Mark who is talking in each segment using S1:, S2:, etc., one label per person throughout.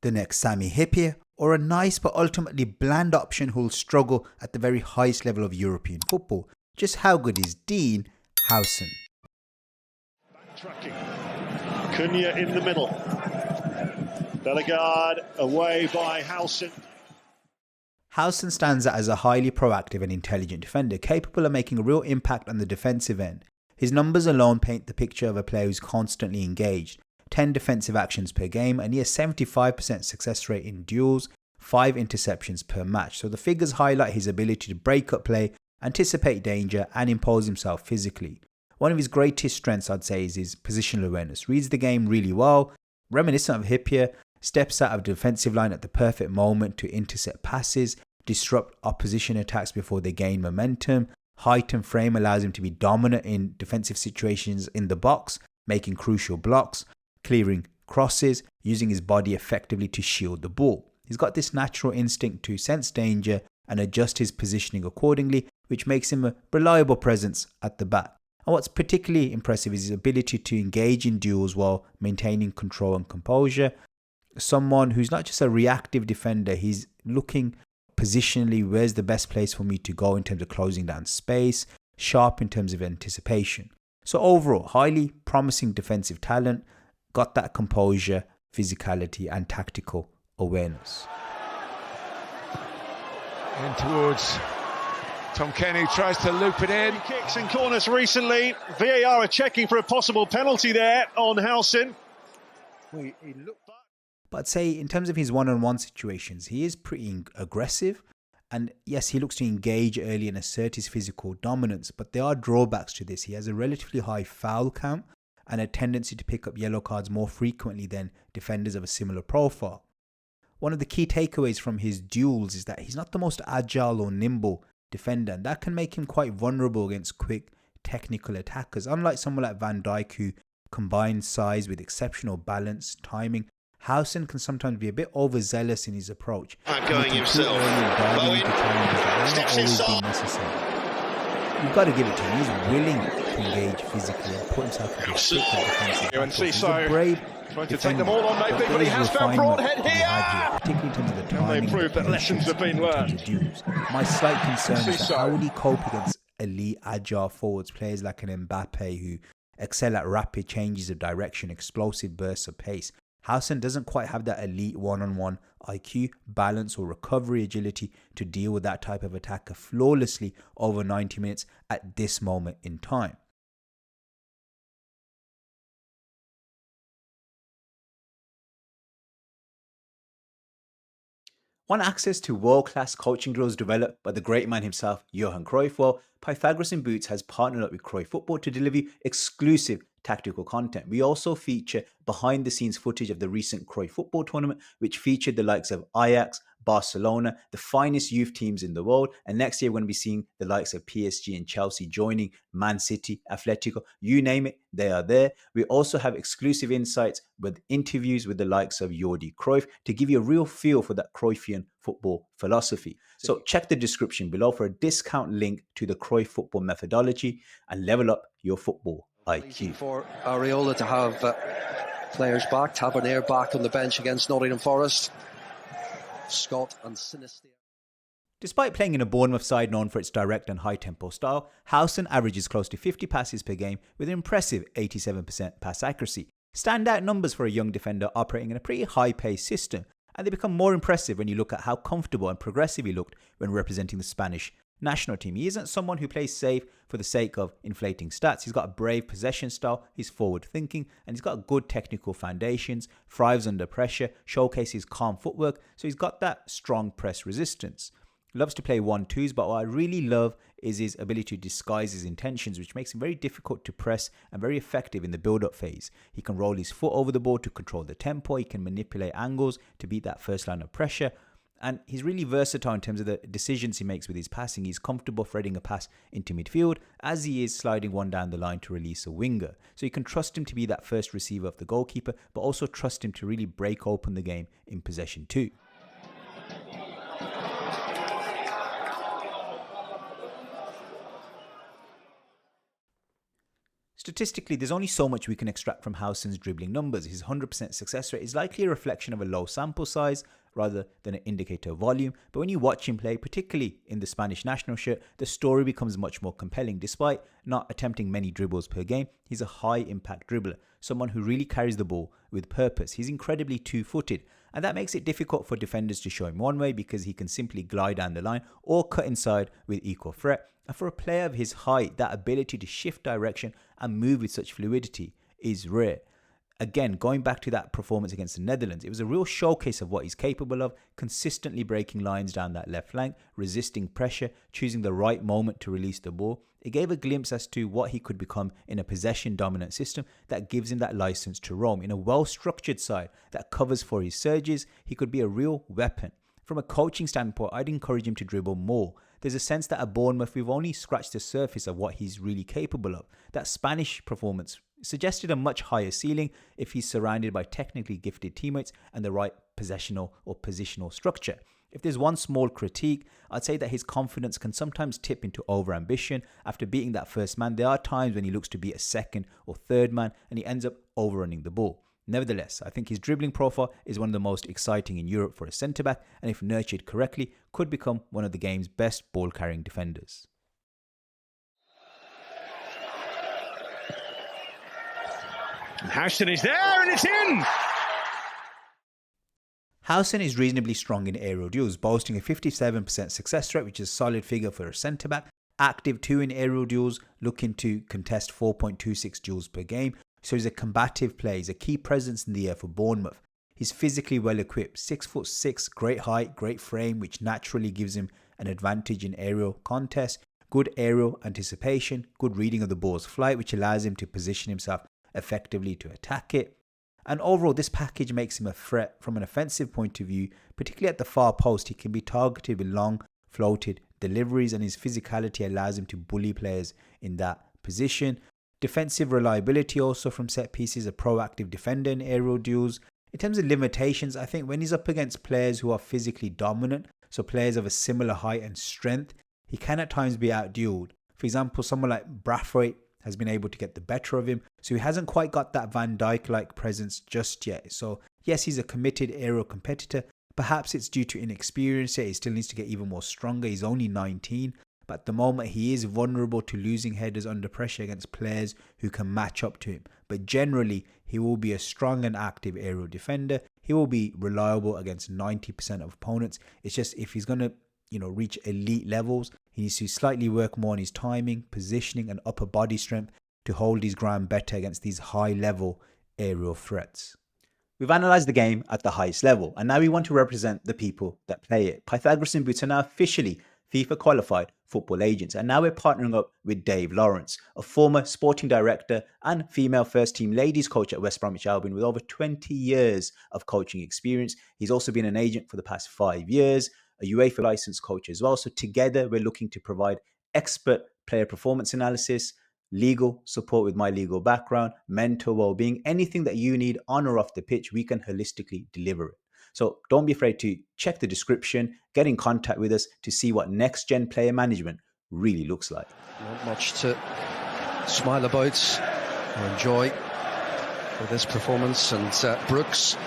S1: The next Sami Hyypiä, or a nice but ultimately bland option who'll struggle at the very highest level of European football? Just how good is Dean Huijsen?
S2: Backtracking. Cunha in the middle. Bellegarde away by Huijsen.
S1: Huijsen stands out as a highly proactive and intelligent defender, capable of making a real impact on the defensive end. His numbers alone paint the picture of a player who's constantly engaged. 10 defensive actions per game, a near 75% success rate in duels, 5 interceptions per match. So the figures highlight his ability to break up play, anticipate danger and impose himself physically. One of his greatest strengths, I'd say, is his positional awareness. Reads the game really well, reminiscent of Hyypiä, steps out of the defensive line at the perfect moment to intercept passes, disrupt opposition attacks before they gain momentum. Height and frame allows him to be dominant in defensive situations in the box, making crucial blocks, clearing crosses, using his body effectively to shield the ball. He's got this natural instinct to sense danger and adjust his positioning accordingly, which makes him a reliable presence at the back. And what's particularly impressive is his ability to engage in duels while maintaining control and composure. Someone who's not just a reactive defender, he's looking positionally, where's the best place for me to go in terms of closing down space, sharp in terms of anticipation. So overall, highly promising defensive talent, got that composure, physicality and tactical awareness.
S3: In towards Tom Kenny, tries to loop it in.
S2: Kicks and corners recently. VAR are checking for a possible penalty there on Huijsen. He looked back.
S1: But I'd say in terms of his one-on-one situations, he is pretty aggressive. And yes, he looks to engage early and assert his physical dominance, but there are drawbacks to this. He has a relatively high foul count and a tendency to pick up yellow cards more frequently than defenders of a similar profile. One of the key takeaways from his duels is that he's not the most agile or nimble defender, and that can make him quite vulnerable against quick technical attackers. Unlike someone like Van Dijk, who combines size with exceptional balance, timing, Huijsen can sometimes be a bit overzealous in his approach.
S2: Going himself.
S1: You've got to give it to him. He's willing to engage physically and put himself in a defensive battle. He's a brave
S2: trying to take them all on, maybe, but he has found Broadhead here.
S1: Particularly in terms of the timing.
S2: They proved that lessons have been learned.
S1: My slight concern is that how would he cope against elite, agile forwards, players like an Mbappe who excel at rapid changes of direction, explosive bursts of pace. Huijsen doesn't quite have that elite one-on-one IQ, balance or recovery agility to deal with that type of attacker flawlessly over 90 minutes at this moment in time. Want access to world-class coaching drills developed by the great man himself, Johan Cruyff? Well, Pythagoras in Boots has partnered up with Cruyff Football to deliver you exclusive tactical content. We also feature behind-the-scenes footage of the recent Cruyff Football tournament, which featured the likes of Ajax, Barcelona, the finest youth teams in the world. And next year, we're going to be seeing the likes of PSG and Chelsea joining Man City, Atletico, you name it, they are there. We also have exclusive insights with interviews with the likes of Jordi Cruyff to give you a real feel for that Cruyffian football philosophy. So check the description below for a discount link to the Cruyff football methodology and level up your football IQ.
S4: For Areola to have players back, Tavernier back on the bench against Nottingham Forest. Scott and Sinister.
S1: Despite playing in a Bournemouth side known for its direct and high-tempo style, Huijsen averages close to 50 passes per game with an impressive 87% pass accuracy. Standout numbers for a young defender operating in a pretty high-paced system, and they become more impressive when you look at how comfortable and progressive he looked when representing the Spanish national team. He isn't someone who plays safe for the sake of inflating stats. He's got a brave possession style, he's forward thinking, and he's got good technical foundations, thrives under pressure, showcases calm footwork, so he's got that strong press resistance. Loves to play 1-2s, but what I really love is his ability to disguise his intentions, which makes him very difficult to press and very effective in the build-up phase. He can roll his foot over the ball to control the tempo, he can manipulate angles to beat that first line of pressure, and he's really versatile in terms of the decisions he makes with his passing. He's comfortable threading a pass into midfield as he is sliding one down the line to release a winger. So you can trust him to be that first receiver of the goalkeeper, but also trust him to really break open the game in possession too. Statistically, there's only so much we can extract from Huijsen's dribbling numbers. His 100% success rate is likely a reflection of a low sample size rather than an indicator of volume, but when you watch him play, particularly in the Spanish national shirt, the story becomes much more compelling. Despite not attempting many dribbles per game, he's a high impact dribbler, someone who really carries the ball with purpose. He's incredibly two-footed, and that makes it difficult for defenders to show him one way because he can simply glide down the line or cut inside with equal threat. And for a player of his height, that ability to shift direction and move with such fluidity is rare. Again, going back to that performance against the Netherlands, it was a real showcase of what he's capable of, consistently breaking lines down that left flank, resisting pressure, choosing the right moment to release the ball. It gave a glimpse as to what he could become in a possession-dominant system that gives him that license to roam. In a well-structured side that covers for his surges, he could be a real weapon. From a coaching standpoint, I'd encourage him to dribble more. There's a sense that at Bournemouth, we've only scratched the surface of what he's really capable of. That Spanish performance suggested a much higher ceiling if he's surrounded by technically gifted teammates and the right possessional or positional structure. If there's one small critique, I'd say that his confidence can sometimes tip into overambition. After beating that first man, there are times when he looks to be a second or third man and he ends up overrunning the ball. Nevertheless, I think his dribbling profile is one of the most exciting in Europe for a centre-back, and if nurtured correctly, could become one of the game's best ball-carrying defenders.
S2: Huijsen is there and it's in!
S1: Huijsen is reasonably strong in aerial duels, boasting a 57% success rate, which is a solid figure for a centre-back. Active 2 in aerial duels, looking to contest 4.26 duels per game. So he's a combative player. He's a key presence in the air for Bournemouth. He's physically well equipped, 6'6", great height, great frame, which naturally gives him an advantage in aerial contests. Good aerial anticipation, good reading of the ball's flight, which allows him to position himself effectively to attack it. And overall, this package makes him a threat from an offensive point of view, particularly at the far post. He can be targeted with long, floated deliveries, and his physicality allows him to bully players in that position. Defensive reliability also from set pieces, a proactive defender in aerial duels. In terms of limitations, I think when he's up against players who are physically dominant, so players of a similar height and strength, he can at times be outdueled. For example, someone like Braithwaite has been able to get the better of him, so he hasn't quite got that Van Dijk-like presence just yet. So yes, he's a committed aerial competitor. Perhaps it's due to inexperience here. He still needs to get even more stronger. He's only 19. But at the moment, he is vulnerable to losing headers under pressure against players who can match up to him. But generally, he will be a strong and active aerial defender. He will be reliable against 90% of opponents. It's just if he's going to, reach elite levels, he needs to slightly work more on his timing, positioning, and upper body strength to hold his ground better against these high-level aerial threats. We've analysed the game at the highest level, and now we want to represent the people that play it. Pythagoras and Boots are now officially FIFA qualified football agents, and now we're partnering up with Dave Lawrence, a former sporting director and female first team ladies coach at West Bromwich Albion with over 20 years of coaching experience. He's also been an agent for the past 5 years, a UEFA licensed coach as well. So together we're looking to provide expert player performance analysis, legal support with my legal background, mental well-being, anything that you need on or off the pitch, we can holistically deliver it. So don't be afraid to check the description, get in contact with us to see what next-gen player management really looks like.
S4: Not much to smile about or enjoy for this performance, and Brooks.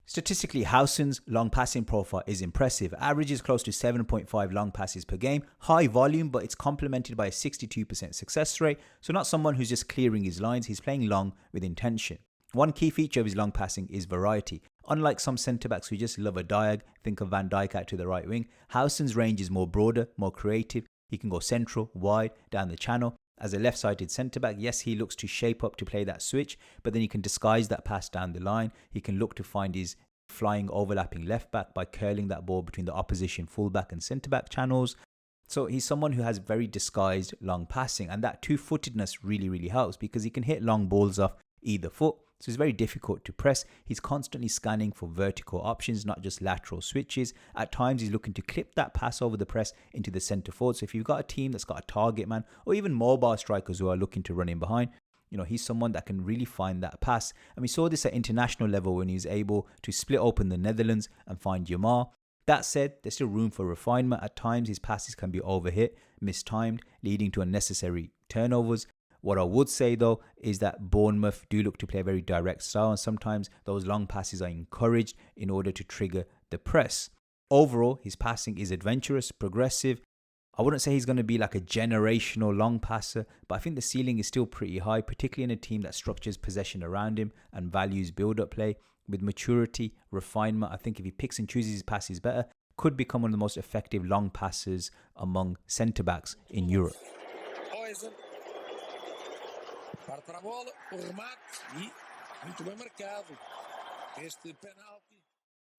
S1: Statistically, Huijsen's long passing profile is impressive. Averages close to 7.5 long passes per game. High volume, but it's complemented by a 62% success rate. So not someone who's just clearing his lines, he's playing long with intention. One key feature of his long passing is variety. Unlike some centre-backs who just love a diag, think of Van Dijk out to the right wing, Huijsen's range is more broader, more creative. He can go central, wide, down the channel. As a left-sided centre-back, yes, he looks to shape up to play that switch, but then he can disguise that pass down the line. He can look to find his flying overlapping left-back by curling that ball between the opposition full-back and centre-back channels. So he's someone who has very disguised long passing, and that two-footedness really helps because he can hit long balls off either foot. So it's very difficult to press. He's constantly scanning for vertical options, not just lateral switches. At times, he's looking to clip that pass over the press into the centre forward. So if you've got a team that's got a target man or even mobile strikers who are looking to run in behind, he's someone that can really find that pass. And we saw this at international level when he was able to split open the Netherlands and find Yamar. That said, there's still room for refinement. At times, his passes can be overhit, mistimed, leading to unnecessary turnovers. What I would say, though, is that Bournemouth do look to play a very direct style, and sometimes those long passes are encouraged in order to trigger the press. Overall, his passing is adventurous, progressive. I wouldn't say he's going to be like a generational long passer, but I think the ceiling is still pretty high, particularly in a team that structures possession around him and values build-up play. With maturity, refinement, I think if he picks and chooses his passes better, could become one of the most effective long passers among centre-backs in Europe.
S5: Huijsen. Parte para a bola, o remate e muito bem marcado. Este penalti.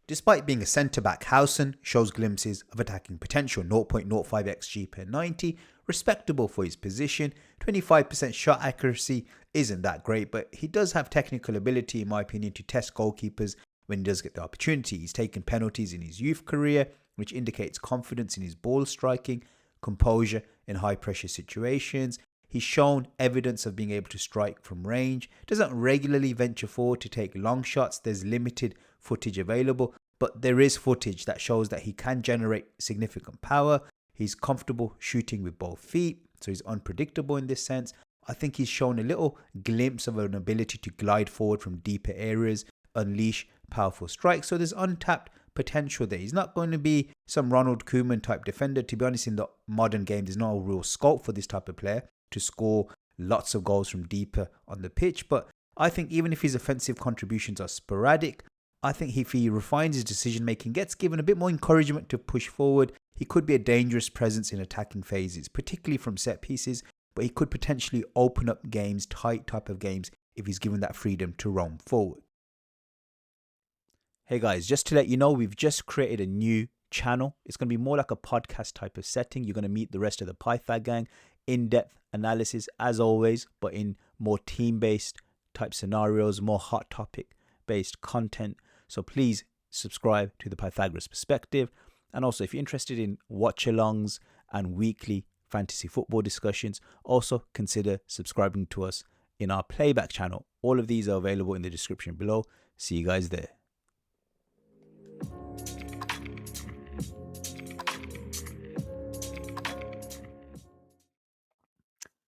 S1: Despite being a centre-back, Huijsen shows glimpses of attacking potential. 0.05 xG per 90, respectable for his position. 25% shot accuracy isn't that great, but he does have technical ability, in my opinion, to test goalkeepers when he does get the opportunity. He's taken penalties in his youth career, which indicates confidence in his ball striking, composure in high-pressure situations. He's shown evidence of being able to strike from range. Doesn't regularly venture forward to take long shots. There's limited footage available, but there is footage that shows that he can generate significant power. He's comfortable shooting with both feet, so he's unpredictable in this sense. I think he's shown a little glimpse of an ability to glide forward from deeper areas, unleash powerful strikes. So there's untapped potential there. He's not going to be some Ronald Koeman type defender. To be honest, in the modern game, there's no real scope for this type of player to score lots of goals from deeper on the pitch. But I think even if his offensive contributions are sporadic, I think if he refines his decision making, gets given a bit more encouragement to push forward, he could be a dangerous presence in attacking phases, particularly from set pieces, but he could potentially open up games, tight type of games, if he's given that freedom to roam forward. Hey guys, just to let you know, we've just created a new channel. It's going to be more like a podcast type of setting. You're going to meet the rest of the Pythag gang, in-depth analysis as always, but in more team-based type scenarios, more hot topic-based content. So please subscribe to the Pythagoras Perspective. And also, if you're interested in watch-alongs and weekly fantasy football discussions, also consider subscribing to us in our playback channel. All of these are available in the description below. See you guys there.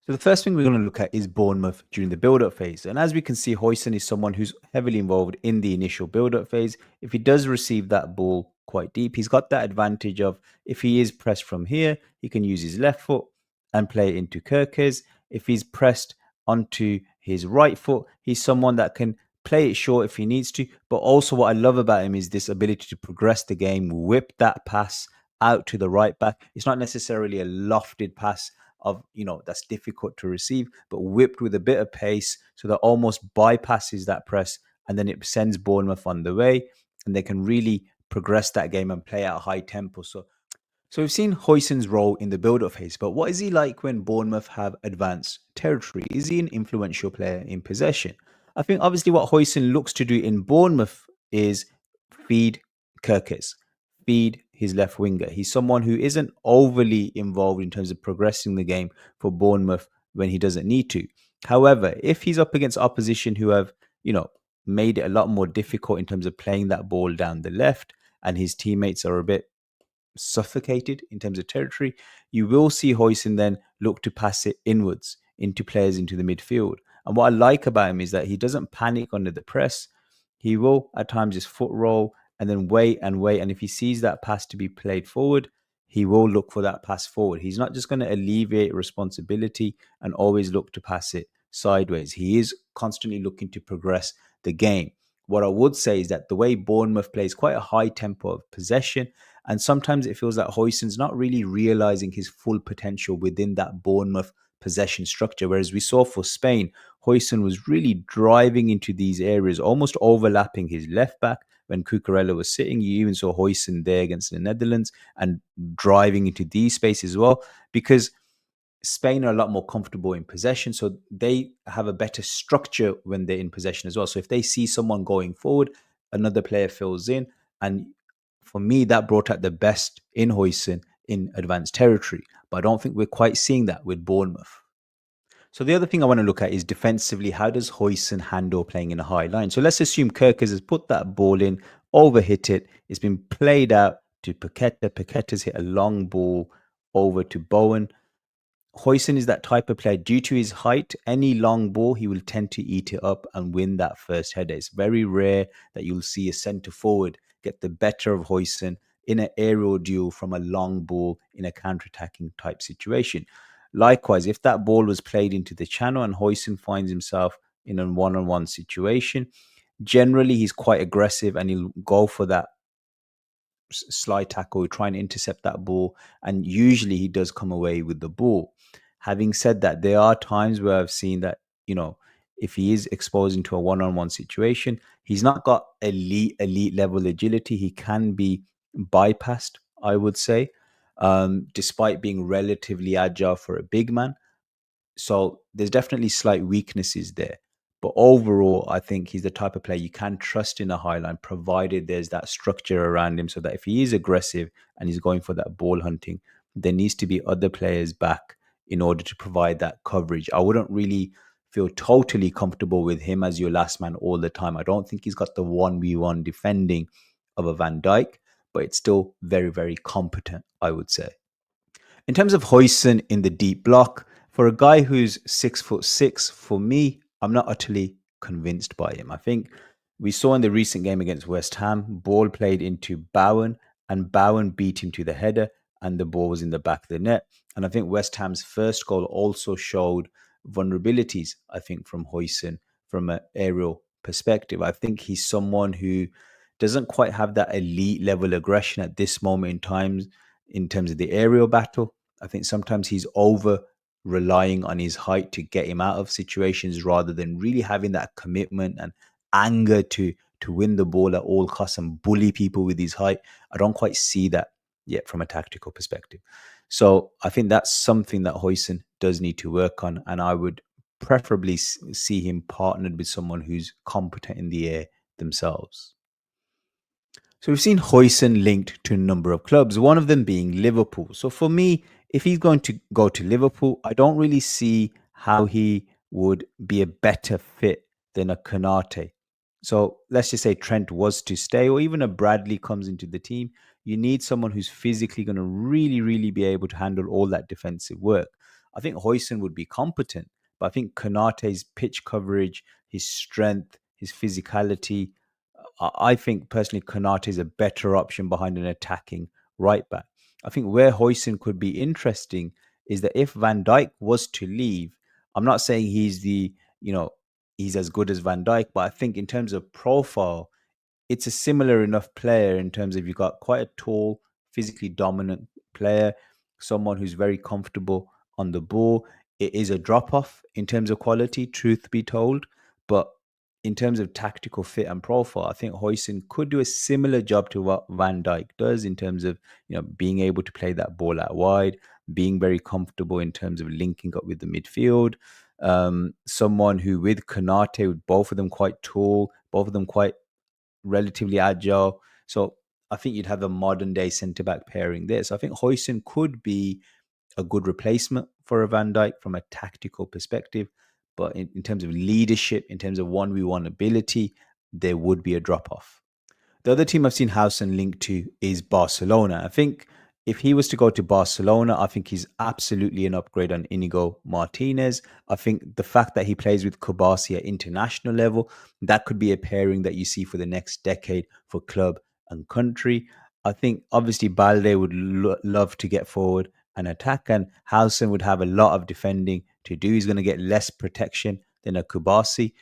S1: So the first thing we're going to look at is Bournemouth during the build-up phase. And as we can see, Huijsen is someone who's heavily involved in the initial build-up phase. If he does receive that ball quite deep, he's got that advantage of, if he is pressed from here, he can use his left foot and play it into Kerkez. If he's pressed onto his right foot, he's someone that can play it short if he needs to. But also what I love about him is this ability to progress the game, whip that pass out to the right back. It's not necessarily a lofted pass of, that's difficult to receive, but whipped with a bit of pace so that almost bypasses that press, and then it sends Bournemouth on the way, and they can really progress that game and play at a high tempo. So we've seen Huijsen's role in the build-up phase, but what is he like when Bournemouth have advanced territory? Is he an influential player in possession? I think obviously what Huijsen looks to do in Bournemouth is feed Kerkez, feed his left winger. He's someone who isn't overly involved in terms of progressing the game for Bournemouth when he doesn't need to. However, if he's up against opposition who have, made it a lot more difficult in terms of playing that ball down the left, and his teammates are a bit suffocated in terms of territory, you will see Huijsen then look to pass it inwards into players into the midfield. And what I like about him is that he doesn't panic under the press. He will at times just foot roll and then wait and wait. And if he sees that pass to be played forward, he will look for that pass forward. He's not just going to alleviate responsibility and always look to pass it sideways. He is constantly looking to progress the game. What I would say is that the way Bournemouth plays quite a high tempo of possession, and sometimes it feels like Huijsen's not really realizing his full potential within that Bournemouth possession structure. Whereas we saw for Spain, Huijsen was really driving into these areas, almost overlapping his left back. When Cucurella was sitting, you even saw Huijsen there against the Netherlands and driving into these spaces as well, because Spain are a lot more comfortable in possession. So they have a better structure when they're in possession as well. So if they see someone going forward, another player fills in. And for me, that brought out the best in Huijsen in advanced territory. But I don't think we're quite seeing that with Bournemouth. So the other thing I want to look at is defensively, how does Huijsen handle playing in a high line? So let's assume Kerkez has put that ball in, overhit it, it's been played out to Paqueta. Paqueta's hit a long ball over to Bowen. Huijsen is that type of player. Due to his height, any long ball, he will tend to eat it up and win that first header. It's very rare that you'll see a centre forward get the better of Huijsen in an aerial duel from a long ball in a counter-attacking type situation. Likewise, if that ball was played into the channel and Huijsen finds himself in a one-on-one situation, generally he's quite aggressive and he'll go for that slide tackle, try and intercept that ball, and usually he does come away with the ball. Having said that, there are times where I've seen that, if he is exposed into a one-on-one situation, he's not got elite level agility. He can be bypassed, I would say, despite being relatively agile for a big man. So there's definitely slight weaknesses there. But overall, I think he's the type of player you can trust in a high line, provided there's that structure around him so that if he is aggressive and he's going for that ball hunting, there needs to be other players back in order to provide that coverage. I wouldn't really feel totally comfortable with him as your last man all the time. I don't think he's got the 1v1 defending of a Van Dijk, but it's still very, very competent, I would say. In terms of Huijsen in the deep block, for a guy who's 6'6", for me, I'm not utterly convinced by him. I think we saw in the recent game against West Ham, ball played into Bowen, and Bowen beat him to the header, and the ball was in the back of the net. And I think West Ham's first goal also showed vulnerabilities, I think, from Huijsen from an aerial perspective. I think he's someone who doesn't quite have that elite level aggression at this moment in time in terms of the aerial battle. I think sometimes he's over relying on his height to get him out of situations rather than really having that commitment and anger to win the ball at all costs and bully people with his height. I don't quite see that yet from a tactical perspective. So I think that's something that Huijsen does need to work on, and I would preferably see him partnered with someone who's competent in the air themselves. So we've seen Huijsen linked to a number of clubs, one of them being Liverpool. So for me, if he's going to go to Liverpool, I don't really see how he would be a better fit than a Konate. So let's just say Trent was to stay, or even a Bradley comes into the team. You need someone who's physically going to really, really be able to handle all that defensive work. I think Huijsen would be competent, but I think Konate's pitch coverage, his strength, his physicality, I think personally Konate is a better option behind an attacking right back. I think where Huijsen could be interesting is that if Van Dijk was to leave, I'm not saying he's as good as Van Dijk, but I think in terms of profile, it's a similar enough player in terms of you've got quite a tall, physically dominant player, someone who's very comfortable on the ball. It is a drop off in terms of quality, truth be told, but in terms of tactical fit and profile, I think Huijsen could do a similar job to what Van Dijk does in terms of being able to play that ball out wide, being very comfortable in terms of linking up with the midfield. Someone who with Konate, with both of them quite tall, both of them quite relatively agile. So I think you'd have a modern day centre back pairing there. So I think Huijsen could be a good replacement for a Van Dijk from a tactical perspective. But in terms of leadership, in terms of 1v1 ability, there would be a drop off. The other team I've seen Huijsen linked to is Barcelona. I think if he was to go to Barcelona, I think he's absolutely an upgrade on Inigo Martinez. I think the fact that he plays with Kubasi at international level, that could be a pairing that you see for the next decade for club and country. I think obviously Balde would love to get forward and attack, and Huijsen would have a lot of defending to do. He's going to get less protection than a Kubasi.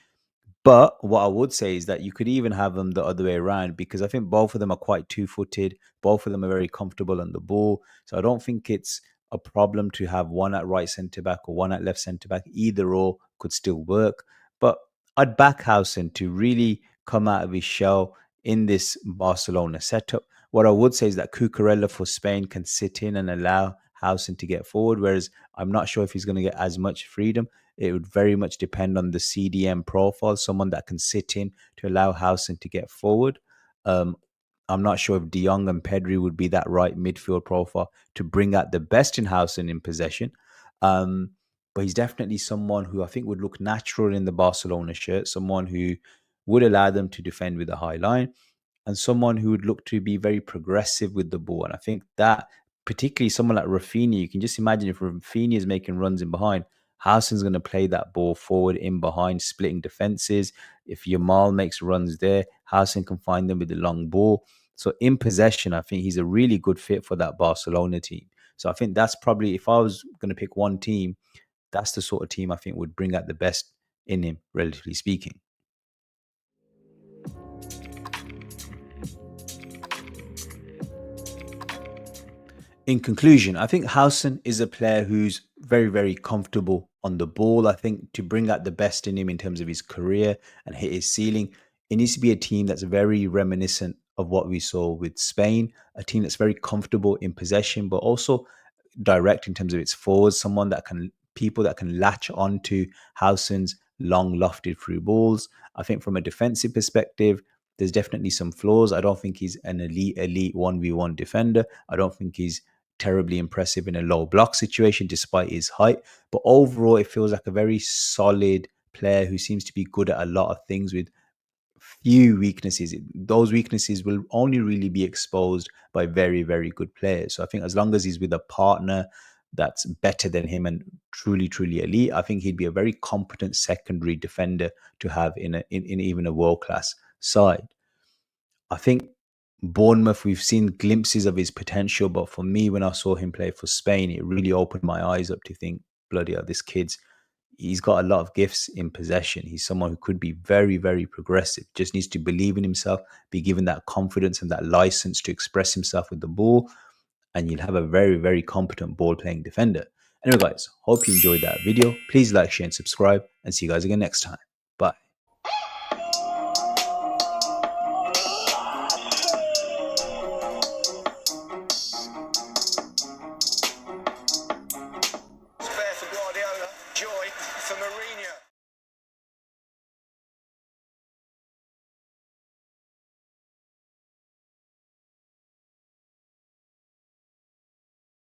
S1: But what I would say is that you could even have them the other way around, because I think both of them are quite two-footed. Both of them are very comfortable on the ball. So I don't think it's a problem to have one at right centre-back or one at left centre-back. Either or could still work. But I'd back Huijsen to really come out of his shell in this Barcelona setup. What I would say is that Cucurella for Spain can sit in and allow Huijsen to get forward, whereas I'm not sure if he's going to get as much freedom. It would very much depend on the CDM profile, someone that can sit in to allow Huijsen to get forward. I'm not sure if De Jong and Pedri would be that right midfield profile to bring out the best in Huijsen in possession. But he's definitely someone who I think would look natural in the Barcelona shirt, someone who would allow them to defend with a high line. and someone who would look to be very progressive with the ball. And I think that, particularly someone like Rafinha, you can just imagine if Rafinha is making runs in behind, Howson's going to play that ball forward in behind, splitting defenses. If Yamal makes runs there, Howson can find them with the long ball. So in possession, I think he's a really good fit for that Barcelona team. So I think that's probably, if I was going to pick one team, that's the sort of team I think would bring out the best in him, relatively speaking. In conclusion, I think Howson is a player who's very, very comfortable on the ball. I think to bring out the best in him in terms of his career and hit his ceiling, it needs to be a team that's very reminiscent of what we saw with Spain, a team that's very comfortable in possession, but also direct in terms of its forwards, someone that can, people that can latch on to Howson's long lofted through balls. I think from a defensive perspective, there's definitely some flaws. I don't think he's an elite 1v1 defender. I don't think he's terribly impressive in a low block situation despite his height. But overall, it feels like a very solid player who seems to be good at a lot of things with few weaknesses. Those weaknesses will only really be exposed by very, very good players. So I think as long as he's with a partner that's better than him and truly, truly elite, I think he'd be a very competent secondary defender to have in even a world class side. I think Bournemouth, we've seen glimpses of his potential, but for me, when I saw him play for Spain, it really opened my eyes up to think, bloody hell, he's got a lot of gifts in possession. He's someone who could be very, very progressive. Just needs to believe in himself, be given that confidence and that license to express himself with the ball, and you'll have a very, very competent ball playing defender. Anyway, guys, hope you enjoyed that video. Please like, share, and subscribe, and see you guys again next time.